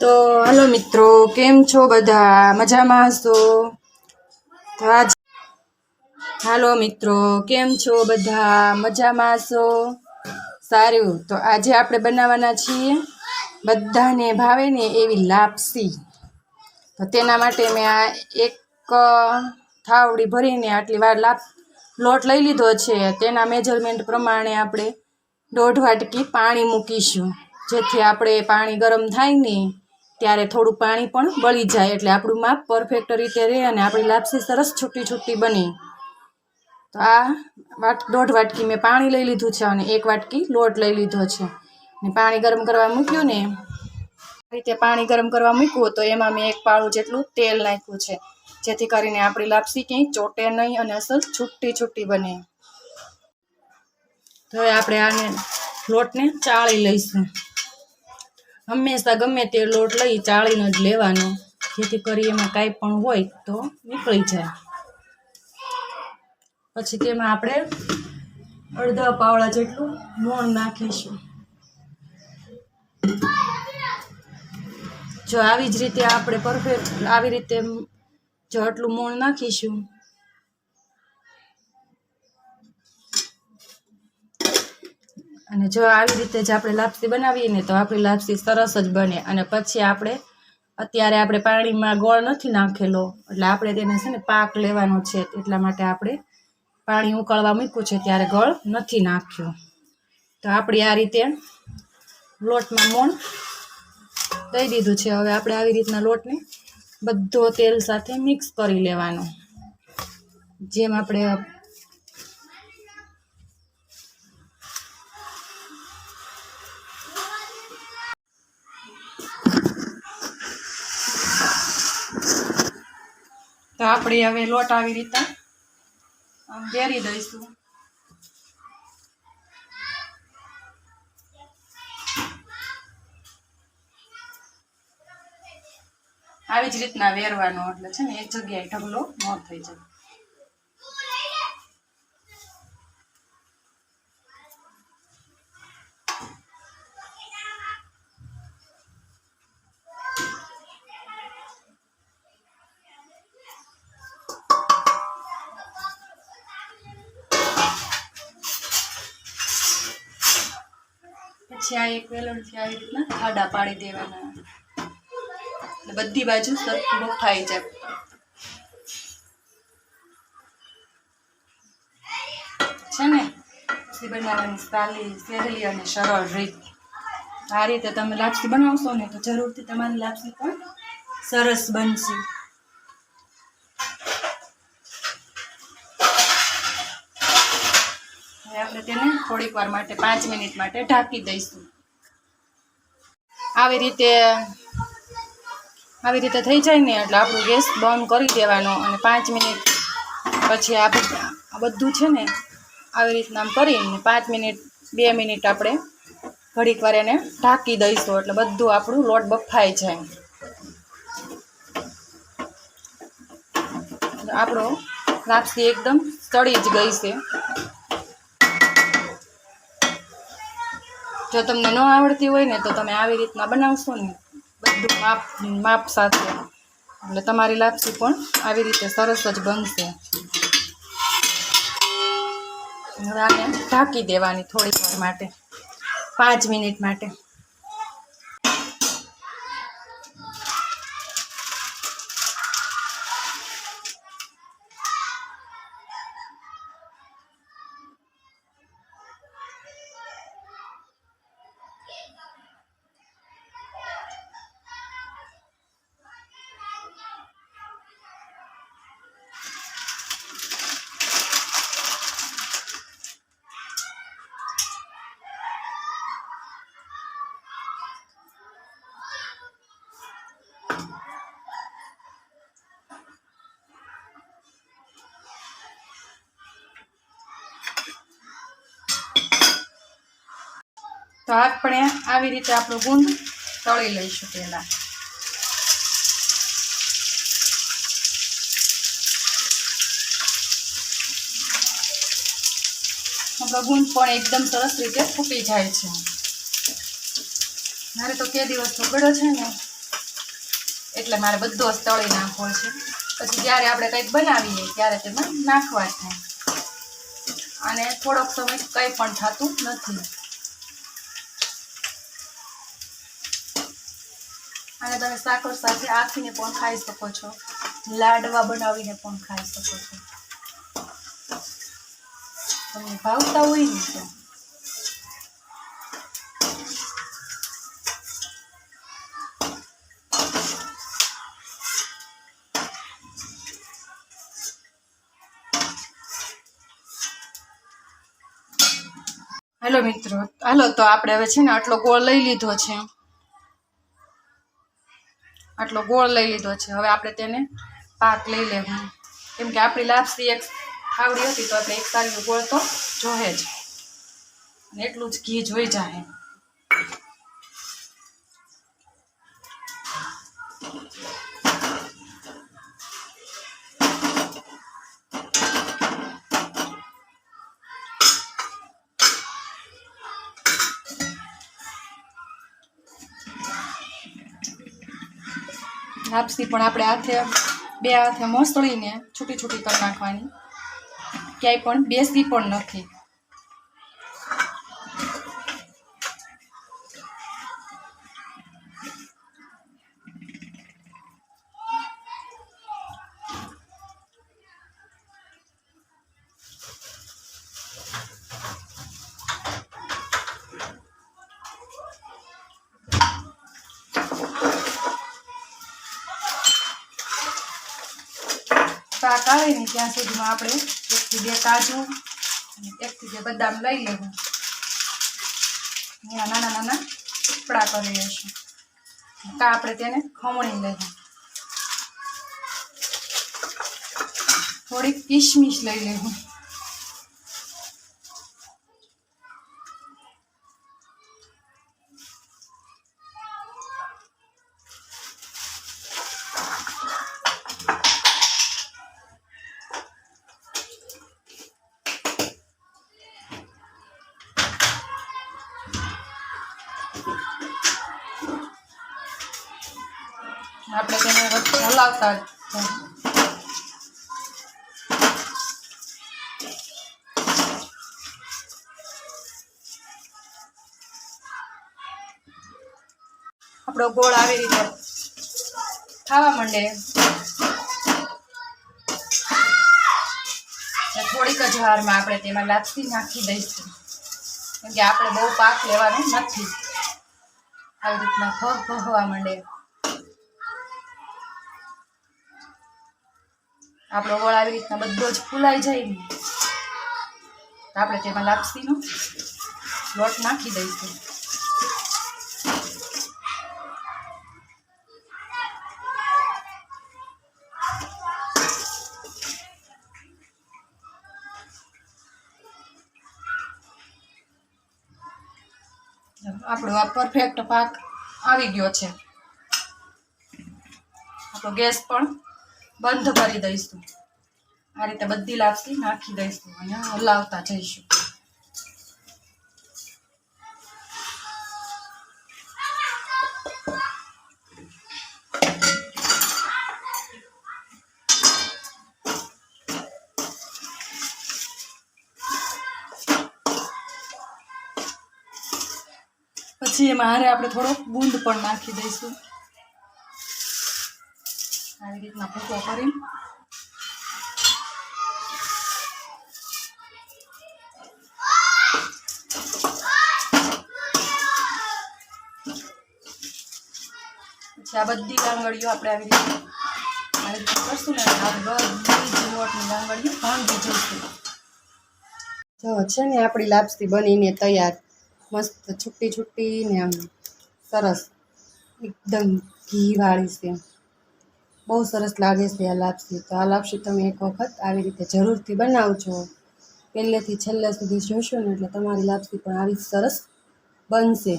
તો હલો મિત્રો, કેમ છો બધા? મજામાં હશો? તો આજ હાલો મિત્રો, કેમ છો બધા? મજામાં હશો? સારું. તો આજે આપણે બનાવવાના છીએ બધાને ભાવે ને એવી લાપસી. તો તેના માટે મેં આ એક થાવડી ભરીને આટલી વાર લોટ લઈ લીધો છે. તેના મેજરમેન્ટ પ્રમાણે આપણે 1.5 વાટકી પાણી મૂકીશું, જેથી આપણે પાણી ગરમ થાય ને ત્યારે થોડું પાણી પણ બળી જાય, એટલે આપણું માપ પરફેક્ટ રીતે રહે અને આપણી લાપસી સરસ છૂટી છૂટી બને. તો આ 1.5 વાટકી મેં પાણી લઈ લીધું છે અને 1 વાટકી લોટ લઈ લીધો છે. ને પાણી ગરમ કરવા મૂક્યું ને રીતે પાણી ગરમ કરવા મૂક્યું તો એમાં મેં 1 પાળું જેટલું તેલ નાખ્યું છે, જેથી કરીને આપણી લાપસી ક્યાંય ચોટે નહીં અને અસલ છૂટી છૂટી બને. તો હવે આપણે આને લોટને ચાળી લઈશું. હંમેશા ગમે તે લોટ લઈ ચાળીને જ લેવાનો, જેથી કરી એમાં કાંઈ પણ હોય તો નીકળી જાય. પછી તેમાં આપણે અડધા પાવડા જેટલું મોણ નાખીશું. જો આવી જ રીતે આપણે પરફેક્ટ આવી રીતે જો આટલું મોણ નાખીશું અને જો આવી રીતે જ આપણે લાપસી બનાવીએ ને તો આપણી લાપસી સરસ જ બને. અને પછી અત્યારે આપણે પાણીમાં ગોળ નથી નાખેલો, એટલે આપણે તેને છે ને પાક લેવાનો છે, એટલા માટે આપણે પાણી ઉકળવા મૂક્યું છે ત્યારે ગોળ નથી નાખ્યો. તો આપણી આ રીતે લોટમાં મોણ દઈ દીધું છે. હવે આપણે આવી રીતના લોટને બધો તેલ સાથે મિક્સ કરી લેવાનો. જેમ આપણે તો આપણે હવે લોટ આવી રીતે વેરી દઈશું. આવી જ રીતના વેરવાનો, એટલે છે ને એક જગ્યાએ ઢગલો ન થઈ જાય. પછી આ એક વેલણથી આવી રીતના ખાડા પાડી દેવાના, એટલે બધી બાજુ સરખું બફાઈ જાય. છે ને લાપસી બનાવવાની સહેલી અને સરળ રીત. આ રીતે તમે લાપસી બનાવશો ને તો જરૂરથી તમારી લાપસી પણ સરસ બનશે. હવે આપણે તેને થોડીક વાર માટે 5 મિનિટ માટે ઢાંકી દઈશું. આવી રીતે થઈ જાય ને એટલે આપણું ગેસ બંધ કરી દેવાનો અને 5 મિનિટ પછી આ બધું છે ને આવી રીતના આમ કરીને 5 મિનિટ 2 મિનિટ આપણે ઘડીક વાર એને ઢાંકી દઈશું, એટલે બધું આપણું લોટ બફાઈ જાય. આપણો લાપસી એકદમ ચડી જ ગઈ છે. જો તમને ન આવડતી હોય ને તો તમે આવી રીતના બનાવશો ને બધું માપ સાથે, એટલે તમારી લાપસી પણ આવી રીતે સરસ જ બનશે. હવે આને ઢાંકી દેવાની થોડીક વાર માટે, 5 મિનિટ માટે. તો આપણે આવી રીતે આપણું ગુંદ તળી લઈશું. પહેલાં આપણો ગુંદ પણ એકદમ સરસ રીતે ફૂટી જાય છે. મારે તો કે દિવસનો ગળો છે ને એટલે મારે બધો જ તળી નાખવો છે. પછી જ્યારે આપણે કંઈક બનાવીએ ત્યારે તેમાં નાખવા થાય. અને થોડોક સમય કંઈ પણ થતું નથી. અને તમે સાકર સાથે આખીને પણ ખાઈ શકો છો, લાડવા બનાવીને પણ ખાઈ શકો છો. તમને ભાવતા હોય ને તો. હેલો મિત્રો, હાલો તો આપણે હવે છે ને આટલો ગોળ લઈ લીધો છે. આટલો ગોળ લઈ લીધો છે. હવે આપણે તેને પાક લઈ લેવું. કેમ કે આપણી લાપસી એક ખાવડી હતી તો આપણે એક સારી ગોળ તો જોહે જ. અને એટલું જ ઘી જોઈ જાય. લાપસી પણ આપણે હાથે બે હાથે મસળીને છૂટી છૂટી કરી નાખવાની. ક્યાંય પણ બેસી પણ નથી. પાક આવે ને ત્યાં સુધીમાં આપણે 1 થી 2 કાજુ અને 1 થી 2 બદામ લઈ લેવું. એના નાના નાના ટુકડા કરી લઈશું. કા આપણે તેને ખમણી લઈએ. થોડીક કિશમિશ લઈ લેવું. આપણે તેને હલાવતા આપણો ગોળ આવી રીતે ખાવા માંડે થોડીક જ વારમાં આપણે તેમાં લાપસી નાખી દઈશું. કેમ કે આપણે બહુ પાક લેવાનો નથી. આવી રીતના ભગવા માંડે. આપણો ગોળ આવી રીતના બધો જ ફૂલાઈ જાય ને આપણે તેમાં લાપસીનો લોટ નાખી દઈશું. આપણો આ પરફેક્ટ પાક આવી ગયો છે. આપણો ગેસ પણ બંધ કરી દઈશું. આ રીતે બધી લાપસી નાખી દઈશું અને હલાવતા જઈશું. પછી એમાં હારે આપણે થોડો ગુંદ પણ નાખી દઈશું. આવી રીતના ભૂકો કરી પછી આ બધી લાંગડીઓ આપણે આવી રીતે કરશું ને બધી લોટની લાંગડીઓ ભાંગી જઈશું. જો છે ને આપણી લાપસી બનીને તૈયાર. મસ્ત છુટ્ટી છુટ્ટી ને આમ સરસ એકદમ ઘીવાળી છે. બહુ સરસ લાગે છે આ લાપસી. તો આ લાપસી તમે એક વખત આવી રીતે જરૂરથી બનાવજો. પહેલેથી છેલ્લે સુધી જોશો ને એટલે તમારી લાપસી પણ આવી સરસ બનશે.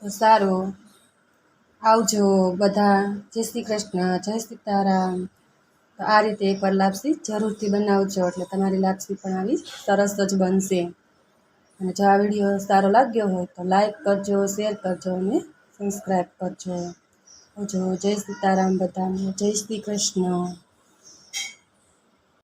તો સારું, આવજો બધા. જય શ્રી કૃષ્ણ, જય સીતારામ. તો આ રીતે એકવાર લાપસી જરૂરથી બનાવજો એટલે તમારી લાપસી પણ આવી સરસ જ બનશે. અને જો આ વિડીયો સારો લાગ્યો હોય તો લાઈક કરજો, શેર કરજો અને સબસ્ક્રાઈબ કરજો. જો જય સીતારામ બધાને, જય શ્રી કૃષ્ણ.